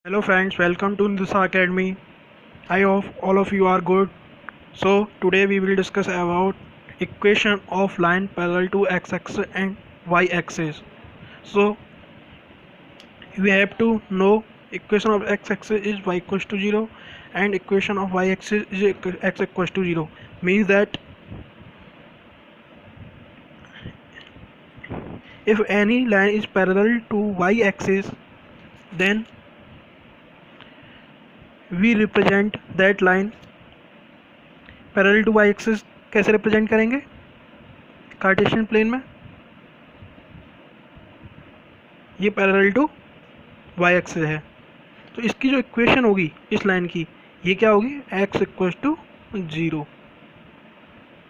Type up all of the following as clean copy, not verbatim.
Hello friends, welcome to Nidsa Academy. I hope all of you are good. So today we will discuss about equation of line parallel to x-axis and y-axis. So we have to know equation of x-axis is y equals to 0 and equation of y-axis is x equals to 0. Means that if any line is parallel to y-axis, then we represent that line parallel to Y axis कैसे represent करेंगे Cartesian plane में। ये parallel to Y axis है तो इसकी जो equation होगी इस लाइन की ये क्या होगी x इक्वल्स टू 0।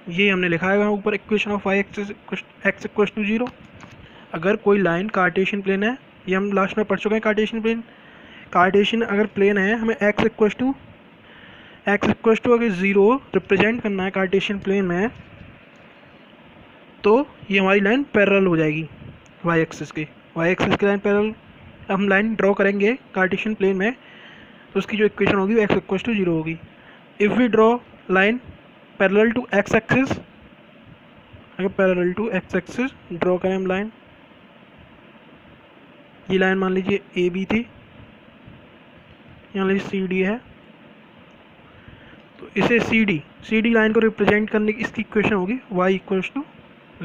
ये हमने लिखा है ऊपर equation of Y axis x equals to 0। अगर कोई लाइन कार्टेशियन प्लेन है, ये हम लास्ट में पढ़ चुके हैं, कार्टेशियन अगर प्लेन है हमें x इक्वल्स टू अगर 0 रिप्रेजेंट करना है कार्टेशियन प्लेन में तो ये हमारी लाइन पैरेलल हो जाएगी वाई एक्सिस की लाइन पैरेलल। हम लाइन ड्रॉ करेंगे कार्टेशियन प्लेन में तो उसकी जो इक्वेशन होगी वो x इक्वल्स टू 0 होगी। If we draw line parallel to x axis, अगर parallel to x axis draw करें हम लाइन, ये लाइन मान लीजिए ए बी थी, यहाँ लीजिए सी डी है, तो इसे सी डी लाइन को रिप्रेजेंट करने की इसकी इक्वेशन होगी y इक्वल्स टू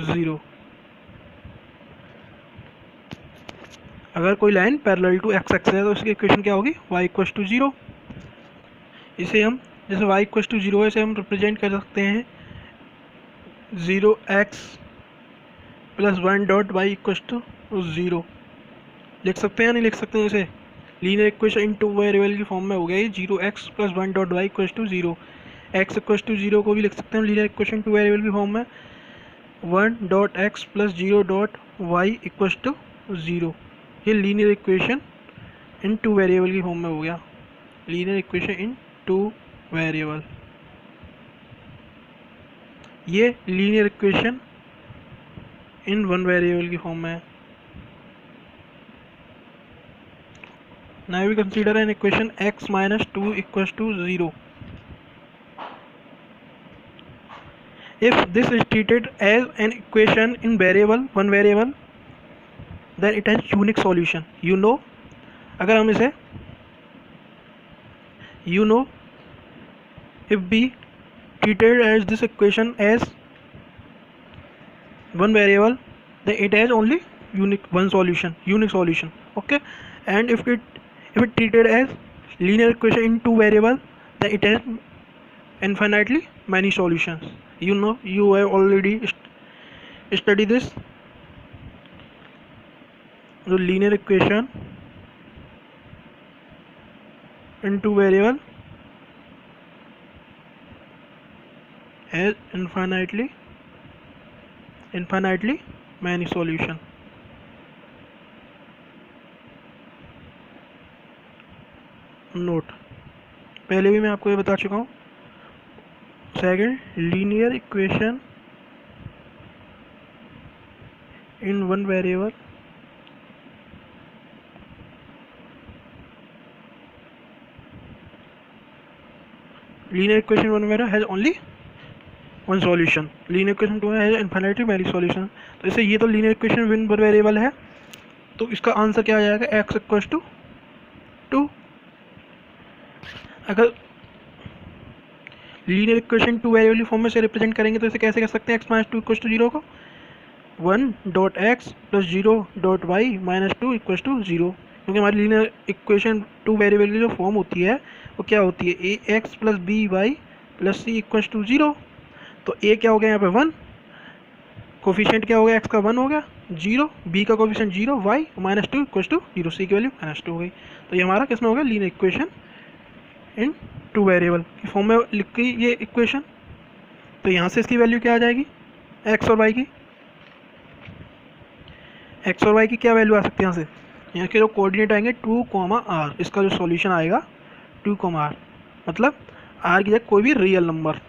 0। अगर कोई line parallel to x axis है तो इसकी इक्वेशन क्या होगी y इक्वल्स टू 0। इसे हम जैसे y इक्वल्स टू 0 है इसे हम रिप्रेजेंट कर सकते हैं 0x plus 1 dot y equals to 0 लिख सकते हैं या नहीं लिख सकते हैं। इसे linear equation in two variable की फॉर्म में हो गया ये 0x plus 1 dot Y equals to 0। x equals to 0 को भी लिख सकते हैं लीनियर इक्वेशन टू वेरिएबल की फॉर्म में 1 dot x plus 0 dot Y equals to 0। ये linear equation in two variable की फॉर्म में हो गया, linear equation in two variable. ये linear equation in one variable की फॉर्म में है। Now we consider an equation x minus 2 equals to 0. If this is treated as an equation in one variable, then it has unique solution. अगर हम इसे if we treated as this equation as one variable, then it has only unique solution. Okay, and if it treated as linear equation in two variable, then it has infinitely many solutions. You have already studied this. The linear equation in two variable has infinitely many solutions. Note पहले भी मैं आपको ये बता चुका हूँ। Second, linear equation in one variable has only one solution. Linear equation to has infinitely many solution. तो इसे ये तो linear equation in one variable है तो इसका आंसर क्या आ जाएगा x इक्वल्स टू 2। अगर linear equation two variable form में से रिप्रेजेंट करेंगे तो इसे कैसे कर सकते हैं x माइनस 2 इक्वल्स टू 0 को 1 dot X plus 0 dot Y minus 2 equals to 0। क्योंकि हमारी लीनियर इक्वेशन टू वेरिएबल की जो फॉर्म होती है वो क्या होती है A X plus B Y plus C equals to 0। तो ए क्या हो गया यहाँ पे 1, कोफिशिएंट क्या हो गया x का 1 हो गया 0, b का coefficient 0, y minus 2 equals to 0, C की वैल्यू माइनस 2 हो गई। तो ये हमारा किस में हो गया linear equation in two variable की फॉर्म में लिख गई ये इक्वेशन। तो यहाँ से इसकी वैल्यू क्या आ जाएगी x और y की, क्या वैल्यू आ सकती है यहाँ से। यहाँ के जो कोऑर्डिनेट आएंगे 2, r, इसका जो सॉल्यूशन आएगा 2, r, मतलब r की जगह कोई भी रियल नंबर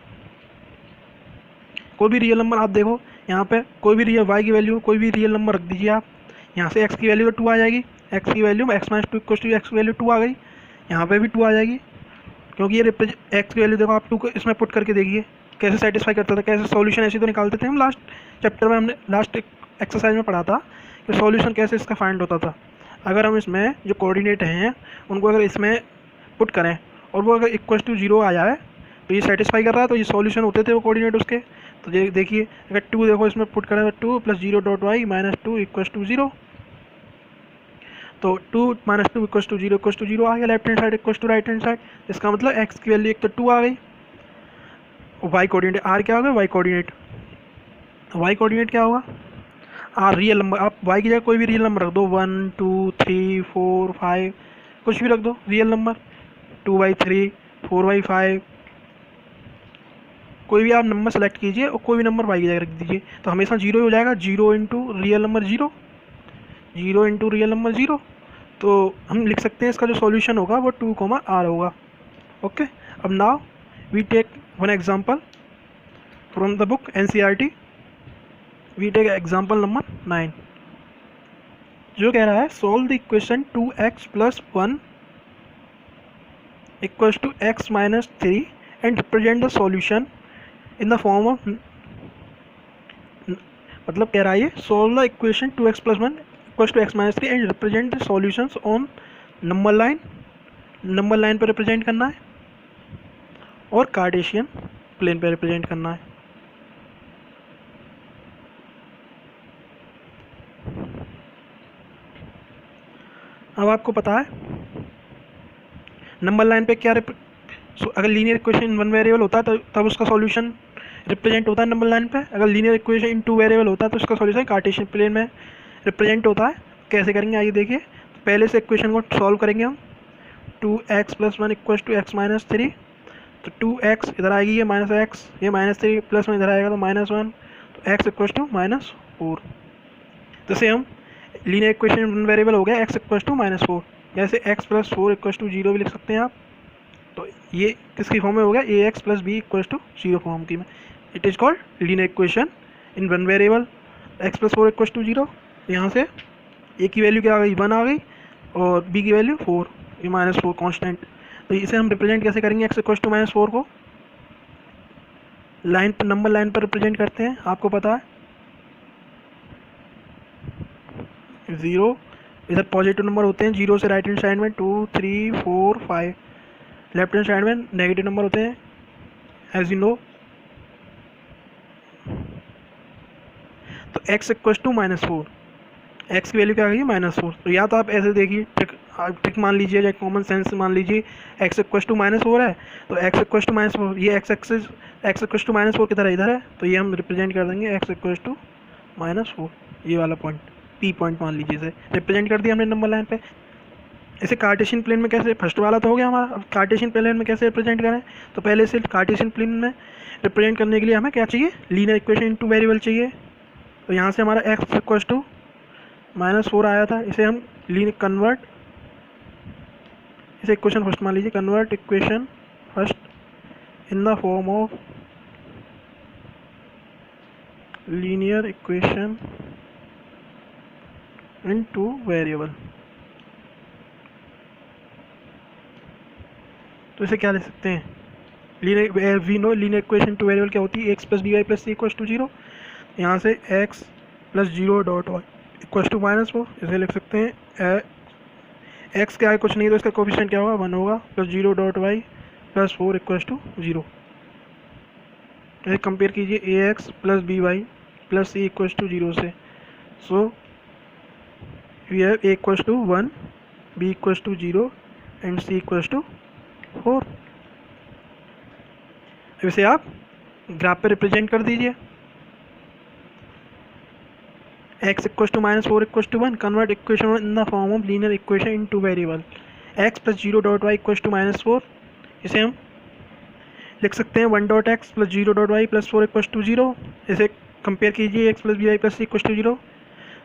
आप देखो यहाँ पे कोई भी रियल y की वैल्यू कोई भी रियल नंबर रख दीजिए आप। यहाँ से x की वैल्यू तो 2 आ जाएगी, x की value x minus 2 equal to x की वैल्यू 2 आ गई। यहाँ पे भी 2 आ जाएगी, क्योंकि ये एक्स की वैल्यू देखो आप 2 को इसमें पुट करके देखिए कैसे सेटिस्फाई करता था, कैसे सॉल्यूशन ऐसे तो निकालते थे हम। लास्ट चैप्टर में हमने लास्ट एक्सरसाइज में पढ़ा था कि सॉल्यूशन कैसे इसका फाइंड होता था। अगर हम इसमें जो कोऑर्डिनेट हैं उनको अगर इसमें पुट करें और वो अगर इक्वल टू 0 आ जाए तो ये सेटिस्फाई कर रहा है, तो ये सॉल्यूशन होते थे वो कोऑर्डिनेट उसके। तो देखिए अगर 2 देखो इसमें पुट करें तो 2 + 0.y - 2 = 0, तो 2 - 2 = 0 आ गया left hand side equal to right hand side. इसका मतलब एक्स की वैल्यू एक तो 2 आ गई, वाई कोऑर्डिनेट आर क्या होगा, वाई कोऑर्डिनेट क्या होगा, आर रियल नंबर। आप वाई की जगह कोई भी रियल नंबर रख दो, 1 2 3 4 5 कुछ भी रख दो रियल नंबर, 2/3 4/5 कोई भी आप नंबर सेलेक्ट कीजिए और कोई भी नंबर वाई की जगह रख दीजिए, तो हमेशा 0 हो जाएगा। 0 × रियल नंबर 0, 0 × रियल नंबर 0। तो हम लिख सकते हैं इसका जो सॉल्यूशन होगा वो 2, r होगा। ओके, अब now we take one example from the book NCERT। We take example number 9, जो कह रहा है solve the equation 2x + 1 = x - 3 and represent the solution in the form of, मतलब कह रहा है ये solve the equation 2x + 1 = x - 3 and represent the solutions on number line पर रिप्रेजेंट करना है और कार्टेशियन प्लेन पर रिप्रेजेंट करना है। अब आपको पता है नंबर लाइन पे क्या अगर लीनियर इक्वेशन इन 1 वेरिएबल होता है तो तब उसका सॉल्यूशन रिप्रेजेंट होता है नंबर लाइन पे। अगर लीनियर इक्वेशन इन 2 वेरिएबल होता है तो उसका सॉल्यूशन कार्टेशियन प्लेन में रिप्रेजेंट होता है। कैसे करेंगे आइए देखिए। तो पहले से इक्वेशन को सॉल्व करेंगे हम। 2x + 1 = x - 3, तो 2x इधर आएगी, ये -x, ये -3 + 1 इधर आएगा तो -1, तो x = -4। जैसे हम लीनियर इक्वेशन वन वेरिएबल हो गया x = -4, जैसे x + 4 = 0 भी लिख सकते हैं आप। तो ये किसकी फॉर्म में हो गया, ax + b = 0 फॉर्म की में। It is called linear equation in one variable. x + 4 = 0, यहाँ से a की वैल्यू क्या आ गई, 1 आ गई, और b की वैल्यू 4, ये -4 कांस्टेंट। तो इसे हम रिप्रेजेंट कैसे करेंगे, x = -4 को लाइन पर, नंबर लाइन पर रिप्रेजेंट करते हैं, आपको पता है 0 इधर पॉजिटिव नंबर होते हैं, 0 से राइट हैंड साइड में 2 3 4 5, लेफ्ट हैंड साइड में नेगेटिव नंबर होते हैं एज यू नो। तो x = -4, x की वैल्यू क्या आ गई, -4। तो या तो आप ऐसे देखिए, ट्रिक मान लीजिए या कॉमन सेंस मान लीजिए, x = -4 है तो x = -4, ये x एक्सिस x = -4 किधर है, इधर है, तो ये हम रिप्रेजेंट कर देंगे x = -4, ये वाला पॉइंट P पॉइंट मान लीजिए, इसे रिप्रेजेंट कर दिया हमने नंबर लाइन पे। इसे कार्टेशियन प्लेन में कैसे, फर्स्ट वाला तो हो गया हमारा। अब कार्टेशियन प्लेन में कैसे रिप्रेजेंट करें, तो पहले से कार्टेशियन प्लेन में रिप्रेजेंट करने के लिए हमें क्या चाहिए, लीनियर इक्वेशन इन 2 वेरिएबल चाहिए। तो यहाँ से हमारा x = -4 आया था, इसे हम कन्वर्ट, इसे इक्वेशन फर्स्ट मान लीजिए, convert equation first in the form of linear equation in 2 variable. तो इसे क्या लिख सकते हैं, linear, we know linear equation 2 variable क्या होती है, x + by + c = 0। यहाँ से x + 0.y = -4, इसे लिख सकते हैं x क्या है, कुछ नहीं, तो इसका कोफिशिएंट क्या होगा, 1 होगा, + 0.y + 4 = 0। इसे कंपेयर कीजिए ax + by + c = 0 से। So we have a = 1, b = 0 and c = 4। इसे आप ग्राफ पे रिप्रेजेंट कर दीजिए। x = -4 = 1, convert equation in the form of linear equation in 2 variable. x + 0.y = -4, इसे हम लिख सकते हैं 1.x + 0.y + 4 = 0। इसे कंपेयर कीजिए x + by + c = 0,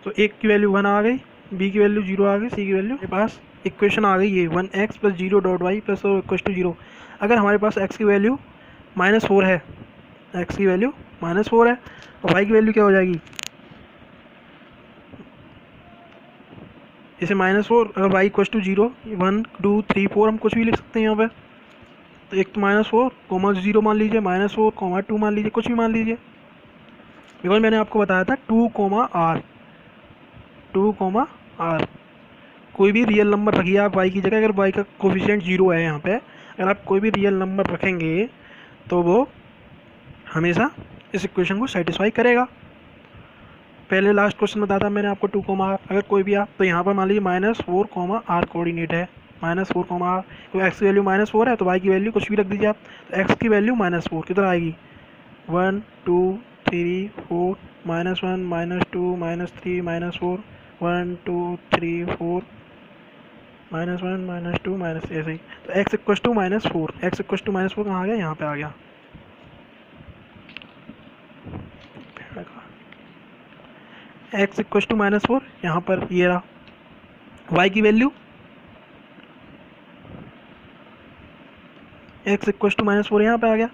तो एक की वैल्यू 1 आ गई, b की वैल्यू 0 आ गई, c की वैल्यू, मेरे पास इक्वेशन आ गई ये 1x + 0.y + 4 = 0। अगर हमारे पास x की वैल्यू -4 है, x की वैल्यू -4 है, और y की वैल्यू क्या हो जाएगी, जैसे -4 अगर y इक्वस टू 0, 1 2 3 4 हम कुछ भी लिख सकते हैं यहाँ पे। तो एक तो -4, 0 मान लीजिए, -4, 2 मान लीजिए, कुछ भी मान लीजिए, बिकॉज मैंने आपको बताया था 2, r 2, r। कोई भी रियल नंबर रखिए आप y की जगह, अगर y का कोफिशिएंट 0 है यहाँ पे, अगर आप कोई भी रियल नंबर रखेंगे तो वो हमेशा इस इक्वेशन को सेटिस्फाई करेगा। पहले लास्ट क्वेश्चन बताया था मैंने आपको 2, r अगर कोई भी आप, तो यहाँ पर मान लीजिए -4, r कोऑर्डिनेट है, -4, r, तो x की वैल्यू -4 है तो y की वैल्यू कुछ भी रख दीजिए आप, तो x की वैल्यू -4 किधर आएगी, 1 2 3 4, -1 -2 -3 -4, 1 2 3 4, -1 -2 ऐसे ही। तो x equals to -4, x equals to -4 कहाँ आ गया, यहाँ पे आ गया। x इक्वस टू -4 यहाँ पर ये रहा, y की वैल्यू x इक्वस टू -4 यहाँ पे आ गया,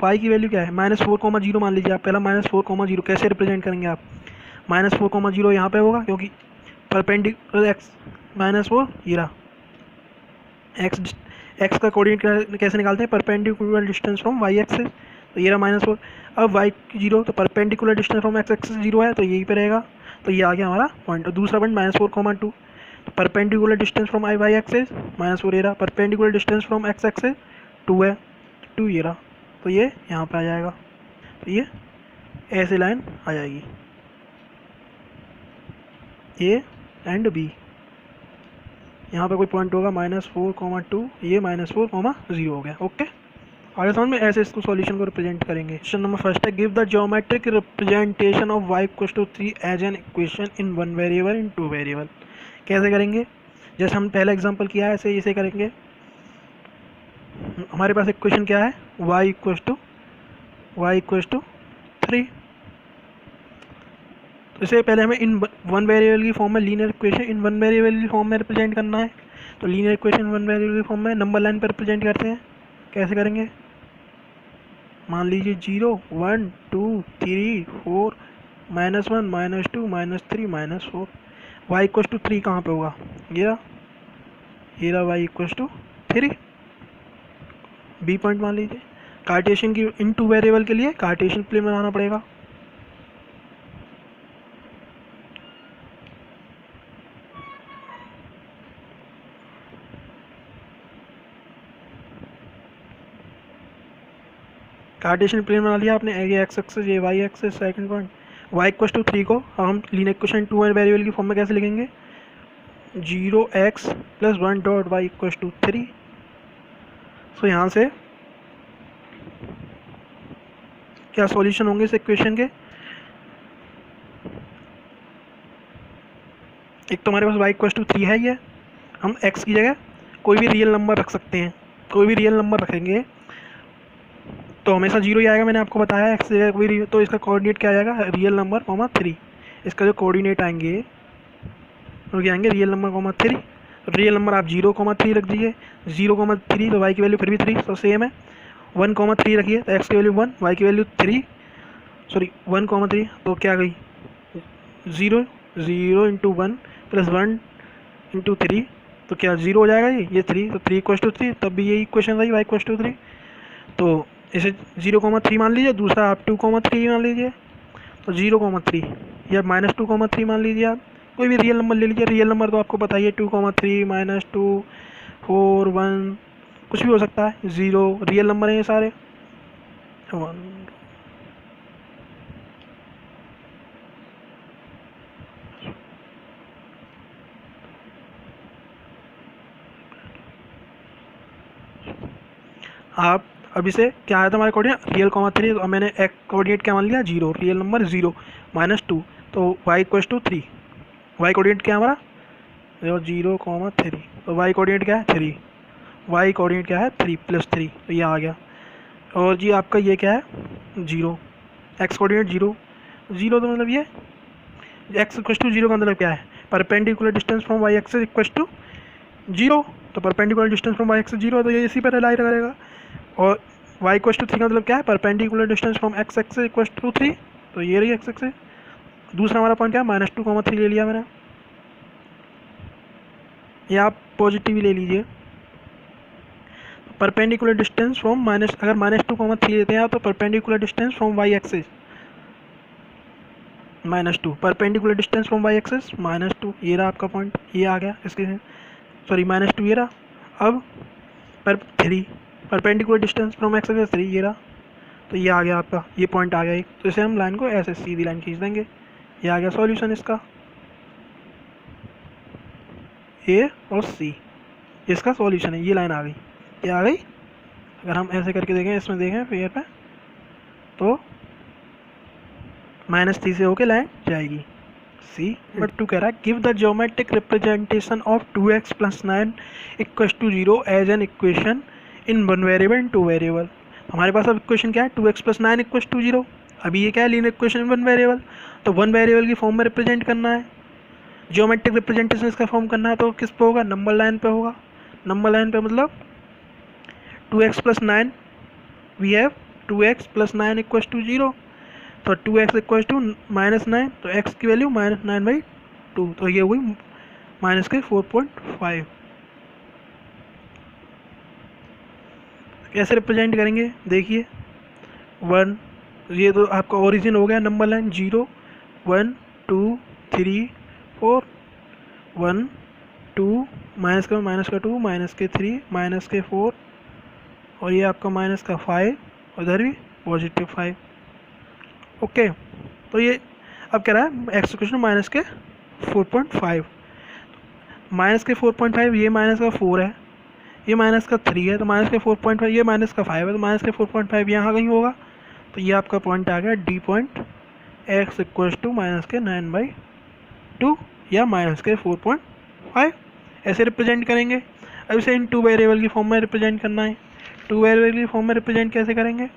y की वैल्यू क्या है, -4, 0 मान लीजिए आप। पहला -4, 0 कैसे रिप्रेजेंट करेंगे आप, -4, 0 यहाँ पे होगा क्योंकि परपेंडिकुलर x -4 ये रहा। x का कोऑर्डिनेट कैसे निकालते हैं, perpendicular distance from y axis, तो ये रहा -4। अब y 0 तो perpendicular distance from x axis 0 है तो यहीं पे रहेगा, तो ये आ गया हमारा पॉइंट। और दूसरा पॉइंट -4, 2, तो perpendicular distance from y axis -4 ये रहा, perpendicular distance from x axis 2 है, 2 ये रहा, तो ये यहाँ पे आ जाएगा। तो ये ऐसे लाइन आ जाएगी, A एंड B। यहाँ पे कोई पॉइंट होगा -4, 2, ये -4, 0 हो गया। ओके, आगे समझ में, ऐसे इसको सॉल्यूशन को रिप्रेजेंट करेंगे। क्वेश्चन नंबर फर्स्ट है, give the geometric representation of y equal to 3 as an equation in 1 variable in 2 variable. कैसे करेंगे, जैसे हम पहला एग्जांपल किया है ऐसे इसे करेंगे। हमारे पास इक्वेशन क्या है, y इक्वल टू 3। तो इसे पहले हमें इन 1 वेरिएबल की फॉर्म में, लीनियर इक्वेशन इन 1 वेरिएबल की फॉर्म में रिप्रेजेंट करना है। तो लीनियर इक्वेशन 1 वेरिएबल की फॉर्म में नंबर लाइन पर रिप्रेजेंट करते हैं। कैसे करेंगे, मान लीजिए 0 1 2 3 4, -1 -2 -3 -4। y इक्वल टू 3 कहाँ पे होगा, ये रहा y equal to 3, B point मान लीजिए। कार्टेशियन की इन 2 वेरिएबल के लिए कार्टेशियन प्लेन बनाना पड़ेगा। कार्टेशियन प्लेन बना लिया आपने, ये एक्स एक्सिस, ये y axis. Second point, y equal to 3 को हम लीनियर इक्वेशन 2 वेरिएबल की फॉर्म में कैसे लिखेंगे, 0x + 1 dot y equal to 3। So यहाँ से क्या सॉल्यूशन होंगे इस इक्वेशन के, एक तो हमारे पास y इक्वल टू 3 है, ये हम x की जगह कोई भी रियल नंबर रख सकते हैं। कोई भी रियल नंबर रखेंगे तो हमेशा 0 ही आएगा, मैंने आपको बताया। एक्स जगह कोई, तो इसका कोऑर्डिनेट क्या आ जाएगा, रियल नंबर, 3। इसका जो कोऑर्डिनेट आएंगे वो क्या आएंगे, रियल नंबर, 3। रियल नंबर आप 0, 3 रख दीजिए, 0, 3, तो y की वैल्यू फिर भी 3, तो सेम है। 1, 3 रखिए तो x की वैल्यू 1, y की वैल्यू 3, सॉरी 1, 3, तो क्या गई 0 0 इंटू 1 + 1 इंटू 3, तो क्या 0 हो जाएगा, ये 3, तो 3 इक्वल टू 3, तब भी यही इक्वेशन रही y इक्वल टू 3। तो इसे 0, 3 मान लीजिए, दूसरा आप 2, 3 मान लीजिए, तो 0, 3 या -2, 3 मान लीजिए। आप कोई भी रियल नंबर ले लीजिए, रियल नंबर तो आपको पता ही है, 2, 3 -2 4 1 कुछ भी हो सकता है, 0 रियल नंबर है ये सारे। 1 आप अब इसे क्या आया था हमारे कोऑर्डिनेट, रियल, 3, और मैंने एक कोऑर्डिनेट क्या मान लिया, 0, रियल नंबर 0 -2, तो y equal to 3। y coordinate क्या है हमारा, 0, 3, तो y कोऑर्डिनेट क्या है 3, y कोऑर्डिनेट क्या है 3 + 3, तो ये आ गया। और जी आपका ये क्या है 0, x कोऑर्डिनेट 0, 0 तो मतलब ये x इक्वल टू 0 का मतलब क्या है, perpendicular distance from y axis equal to 0, तो perpendicular distance from y axis 0 है, तो ये इसी पर रिलाई करेगा। और y इक्वल टू 3 का मतलब क्या है, perpendicular distance from x axis equal to 3, तो ये रही x एक्सिस। दूसरा हमारा पॉइंट क्या है, -2, 3 ले लिया मैंने। या आप पॉजिटिव ही ले लीजिए। परपेंडिकुलर डिस्टेंस फ्रॉम माइनस, अगर -2, 3 लेते हैं तो perpendicular distance from y axis -2, perpendicular distance from y axis -2, ये रहा आपका पॉइंट, ये आ गया इसके, सॉरी -2 ये रहा। अब पर 3 perpendicular distance from x axis 3 ये रहा, तो ये आ गया आपका, ये पॉइंट आ गया एक, तो इसे हम लाइन को ऐसे सीधी लाइन खींच देंगे। ये आ गया सॉल्यूशन इसका, ए और सी इसका सॉल्यूशन है, ये लाइन आ गई, ये आ गई। अगर हम ऐसे करके देखें, इसमें देखें फिगर पे, तो -3 से होके लाइन जाएगी। सी नंबर 2 कह रहा है give the geometric representation of 2x + 9 = 0 as an equation in 1 variable and 2 variable. हमारे पास अब इक्वेशन क्या है, 2x + 9 = 0। अभी ये क्या है, लीनियर इक्वेशन इन 1 वेरिएबल, तो 1 वेरिएबल की फॉर्म में रिप्रेजेंट करना है, ज्योमेट्रिक रिप्रेजेंटेशन इसका फॉर्म करना है, तो किस पे होगा, नंबर लाइन पे होगा। नंबर लाइन पे मतलब 2x + 9 वी हैव 2x + 9 = 0, तो 2x = -9, तो x की वैल्यू -9/2, तो ये हुई -4.5। कैसे रिप्रेजेंट करेंगे देखिए, 1, ये तो आपका ओरिजिन हो गया, नंबर लाइन 0 1 2 3 4, 1 2 -2 -3 -4, और ये आपका -5, उधर भी +5। ओके, तो ये अब कह रहा है x = -4.5, -4.5, ये -4 है, ये -3 है, तो -4.5, ये -5 है, तो -4.5 यहाँ कहीं होगा, तो ये आपका पॉइंट आ गया डी पॉइंट, x = -9/2 या -4.5, ऐसे रिप्रेजेंट करेंगे। अब इसे इन 2 वेरिएबल की फॉर्म में रिप्रेजेंट करना है, 2 वेरिएबल की फॉर्म में रिप्रेजेंट कैसे करेंगे,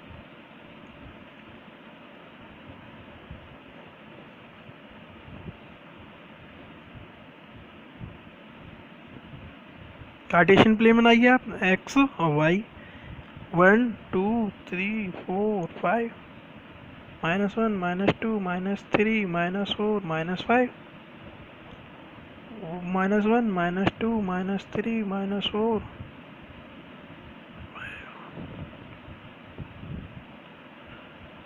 कार्टेशियन प्लेन बनाइए आप, x और y, 1 2 3 4 5, -1 -2 -3 -4 -5, -1 -2 -3 -4,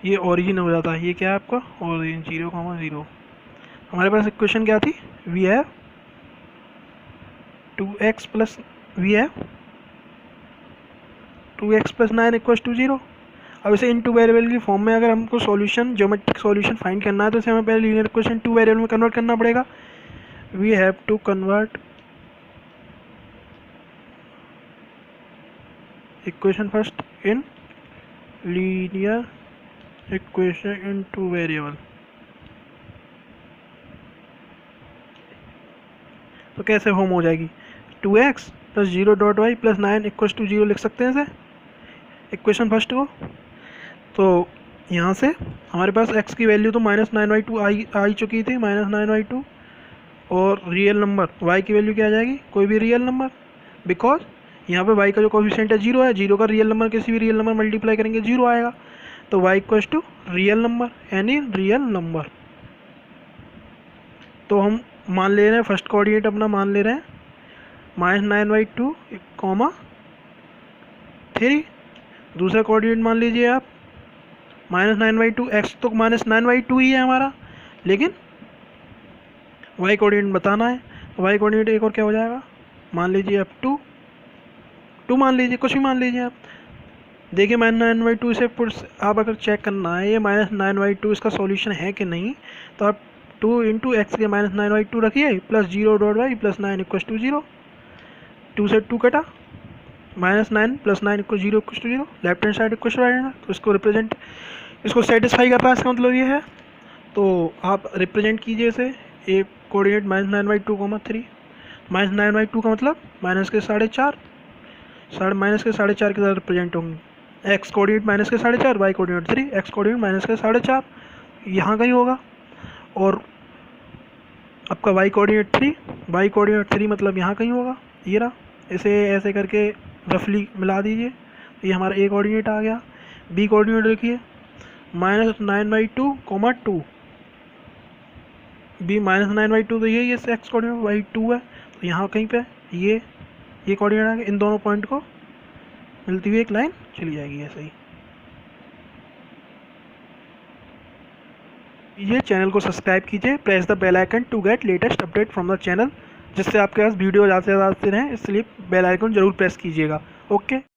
ये ओरिजिन हो जाता है, ये क्या है आपका ओरिजिन 0, 0। हमारे पास इक्वेशन क्या थी, we have 2x + we have 2x + 9 = 0। अब इसे इन 2 वेरिएबल की फॉर्म में अगर हमको सॉल्यूशन, ज्योमेट्रिक सॉल्यूशन फाइंड करना है, तो इसे हमें पहले लीनियर इक्वेशन 2 वेरिएबल में कन्वर्ट करना पड़ेगा। We have to convert equation first in linear equation in 2 variable. तो कैसे फॉर्म हो जाएगी, 2x + 0.y + 9 = 0 लिख सकते हैं इसे, इक्वेशन फर्स्ट को। तो यहाँ से हमारे पास x की वैल्यू तो -9/2 आई चुकी थी, -9/2, और रियल नंबर y की वैल्यू क्या आ जाएगी, कोई भी रियल नंबर, बिकॉज यहाँ पे y का जो कोफिशिएंट है 0 है, 0 का रियल नंबर किसी भी रियल नंबर मल्टीप्लाई करेंगे 0 आएगा, तो y = real number, any real number. तो हम मान ले रहे हैं, फर्स्ट कोऑर्डिनेट अपना मान ले रहे हैं -9/2, 3, दूसरा कोऑर्डिनेट मान लीजिए आप -9/2, x तो -9/2 ही है हमारा, लेकिन y कोऑर्डिनेट बताना है, तो y कोऑर्डिनेट एक और क्या हो जाएगा, मान लीजिए आप 2 मान लीजिए, कुछ भी मान लीजिए आप। देखिए -9/2 से आप अगर चेक करना है ये -9/2 इसका सॉल्यूशन है कि नहीं, तो आप 2 × x के -9/2 रखिए + 0.y + 9 = 0, 2 से 2 कटा, -9 + 9 = 0 = 0, left hand side equation right hand, तो इसको रिप्रेजेंट, इसको सेटिस्फाई कर रहा है, इसका मतलब ये है। तो आप रिप्रेजेंट कीजिए इसे, एक कोऑर्डिनेट -9/2, 3, -9/2 का मतलब -4.5, -4.5 के साथ रिप्रेजेंट होंगे, x coordinate -4.5, y coordinate 3, x coordinate -4.5 यहाँ कहीं होगा, और आपका y कोऑर्डिनेट 3 मतलब यहाँ कहीं होगा, ये रहा। इसे ऐसे करके रफली मिला दीजिए, ये हमारा a कोऑर्डिनेट आ गया। b कोऑर्डिनेट देखिए -9/2, 2, b -9/2, तो यही है x कोऑर्डिनेट, y 2 है, तो यहाँ कहीं पे ये कोऑर्डिनेट आएगा, इन दोनों पॉइंट को मिलती हुई एक लाइन चली जाएगी ऐसे ही। ये चैनल को सब्सक्राइब कीजिए, press the bell icon to get latest update from the channel, जिससे आपके पास वीडियो ज़्यादा से ज़्यादा आते रहें, इसलिए बेल आइकन जरूर प्रेस कीजिएगा। ओके।